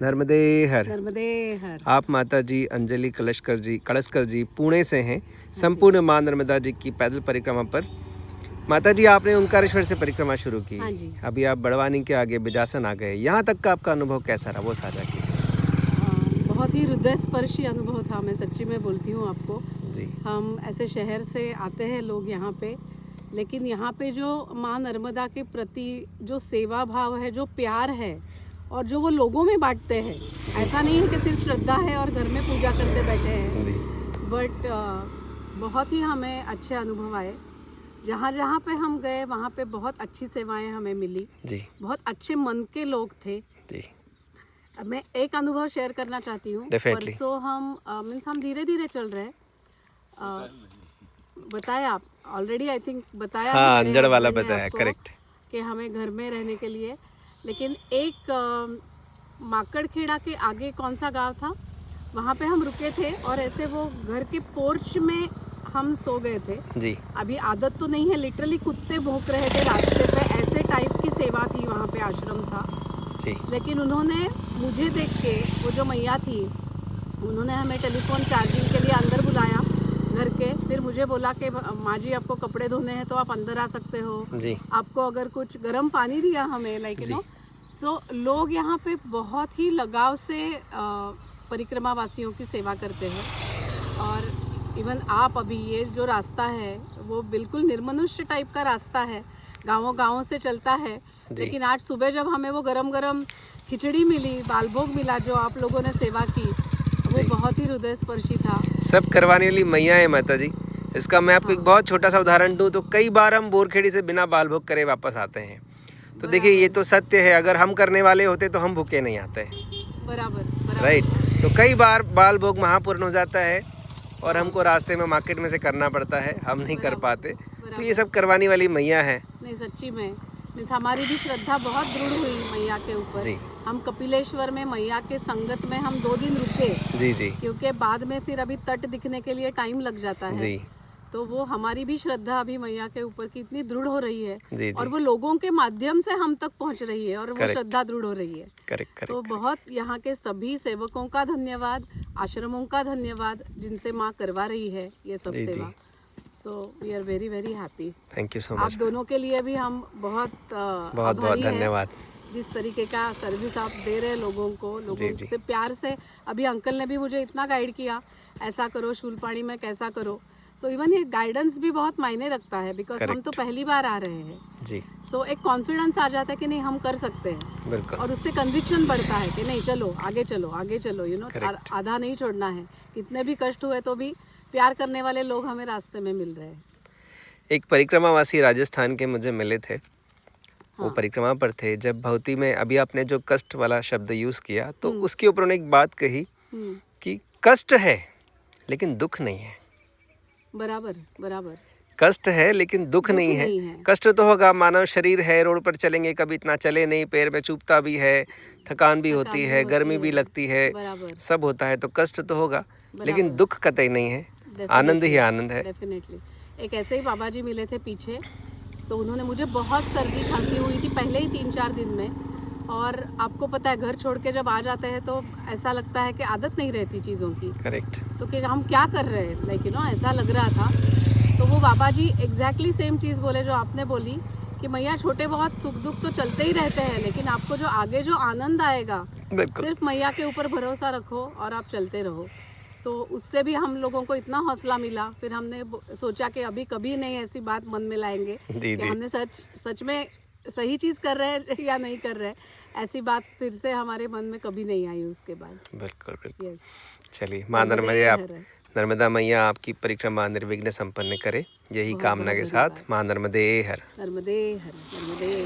नर्मदे हर। नर्मदे हर। आप माता जी अंजलि कलशकर जी पुणे से हैं। संपूर्ण माँ नर्मदा जी की पैदल परिक्रमा पर माता जी आपने ओंकारेश्वर से परिक्रमा शुरू की। हाँ जी। अभी आप बड़वानी के आगे बिजासन आ गए, यहाँ तक का आपका अनुभव कैसा रहा वो साझा कीजिए। बहुत ही हृदय स्पर्शी अनुभव था, मैं सच्ची में बोलती हूँ आपको जी। हम ऐसे शहर से आते हैं लोग यहाँ पे, लेकिन यहाँ पे जो माँ नर्मदा के प्रति जो सेवा भाव है, जो प्यार है और जो वो लोगों में बांटते हैं, ऐसा नहीं है कि सिर्फ श्रद्धा है और घर में पूजा करते बैठे हैं, बट बहुत ही हमें अच्छे अनुभव आए। जहाँ जहाँ पे हम गए वहाँ पे बहुत अच्छी सेवाएं हमें मिली जी। बहुत अच्छे मन के लोग थे जी। मैं एक अनुभव शेयर करना चाहती हूँ। परसों हम हम धीरे धीरे चल रहे हैं, बताया आप ऑलरेडी आई थिंक बताया हाँ, है जड़ वाला बताया, करेक्ट, कि हमें घर में रहने के लिए, लेकिन एक माकड़खेड़ा के आगे कौन सा गांव था वहाँ पे हम रुके थे और ऐसे वो घर के पोर्च में हम सो गए थे जी। अभी आदत तो नहीं है, लिटरली कुत्ते भौंक रहे थे रास्ते पे, ऐसे टाइप की सेवा थी वहाँ पे, आश्रम था जी। लेकिन उन्होंने मुझे देख के, वो जो मैया थी उन्होंने हमें टेलीफोन चार्जिंग के लिए अंदर बुलाया घर के, फिर मुझे बोला कि माँ जी आपको कपड़े धोने हैं तो आप अंदर आ सकते हो जी। आपको अगर कुछ गर्म पानी दिया हमें, लाइक यू नो। सो लोग यहाँ पे बहुत ही लगाव से परिक्रमा वासियों की सेवा करते हैं। और इवन आप अभी ये जो रास्ता है वो बिल्कुल निर्मनुष्य टाइप का रास्ता है, गाँवों गाँवों से चलता है, लेकिन आज सुबह जब हमें वो गरम गरम खिचड़ी मिली, बालभोग मिला, जो आप लोगों ने सेवा की, वो बहुत ही हृदय स्पर्शी था। सब करवाने वाली मैया है माता जी। इसका मैं आपको एक बहुत छोटा सा उदाहरण दूं तो कई बार हम बोरखेड़ी से बिना बाल भोग करे वापस आते हैं, तो देखिए ये तो सत्य है, अगर हम करने वाले होते तो हम भूखे नहीं आते। बराबर राइट। तो कई बार बाल भोग महापूर्ण हो जाता है और हमको रास्ते में मार्केट में से करना पड़ता है, हम नहीं कर पाते, तो ये सब करवाने वाली मैया है। नहीं सच्ची में हमारी भी श्रद्धा बहुत दृढ़ हुई मैया के ऊपर जी। हम कपिलेश्वर में मैया के संगत में हम 2 दिन रुके जी जी, क्योंकि बाद में फिर अभी तट दिखने के लिए टाइम लग जाता है जी। तो वो हमारी भी श्रद्धा अभी मैया के ऊपर की इतनी दृढ़ हो रही है जी जी। और वो लोगों के माध्यम से हम तक पहुंच रही है और वो श्रद्धा दृढ़ हो रही है। करेक्ट। तो बहुत यहाँ के सभी सेवकों का धन्यवाद, आश्रमों का धन्यवाद, जिनसे माँ करवा रही है ये सब सेवा। So we are very very happy. Thank you so much. आप दोनों के लिए भी हम बहुत बहुत धन्यवाद। जिस तरीके का सर्विस आप दे रहे हैं लोगों को, लोगों से प्यार से। अभी अंकल ने भी मुझे इतना गाइड किया, ऐसा करो शूलपाणी में, कैसा करो। सो इवन ये गाइडेंस भी बहुत मायने रखता है, बिकॉज हम तो पहली बार आ रहे हैं जी। सो एक कॉन्फिडेंस आ जाता है कि नहीं हम कर सकते हैं बिल्कुल। और उससे कन्विक्शन बढ़ता है कि नहीं चलो आगे चलो आगे चलो, यू नो, आधा नहीं छोड़ना है। कितने भी कष्ट हुए तो भी प्यार करने वाले लोग हमें रास्ते में मिल रहे हैं। एक परिक्रमावासी राजस्थान के मुझे मिले थे, वो परिक्रमा पर थे। जब भवती में अभी आपने जो कष्ट वाला शब्द यूज़ किया तो उसके ऊपर उन्होंने एक बात कही कि कष्ट है लेकिन दुख नहीं है। बराबर बराबर। कष्ट है लेकिन दुख नहीं है। कष्ट तो होगा, मानव शरीर है, रोड पर चलेंगे, कभी इतना चले नहीं, पैर में चुभता भी है, थकान भी होती है, गर्मी भी लगती है, सब होता है, तो कष्ट तो होगा, लेकिन दुख कतई नहीं है, आनंद ही आनंद है। डेफिनेटली। एक ऐसे ही बाबा जी मिले थे पीछे, तो उन्होंने मुझे बहुत सर्दी खांसी हुई थी पहले ही 3-4 दिन में, और आपको पता है घर छोड़ के जब आ जाते हैं तो ऐसा लगता है कि आदत नहीं रहती चीज़ों की। करेक्ट। तो कि हम क्या कर रहे हैं, लाइक यू नो, ऐसा लग रहा था। तो वो बाबा जी एग्जैक्टली सेम चीज़ बोले जो आपने बोली कि मैया छोटे बहुत सुख दुख तो चलते ही रहते हैं, लेकिन आपको जो आगे जो आनंद आएगा, सिर्फ मैया के ऊपर भरोसा रखो और आप चलते रहो। तो उससे भी हम लोगों को इतना हौसला मिला, फिर हमने सोचा कि अभी कभी नहीं ऐसी बात मन में लाएंगे कि हमने सच में सही चीज़ कर रहे हैं या नहीं कर रहे, ऐसी बात फिर से हमारे मन में कभी नहीं आई उसके बाद। बिल्कुल बिल्कुल। चलिए, माँ नर्मदा मैया आपकी परिक्रमा निर्विघ्न संपन्न करे, यही कामना के साथ। माँ नर्मदे हर। नर्मदे हर। नर्मदे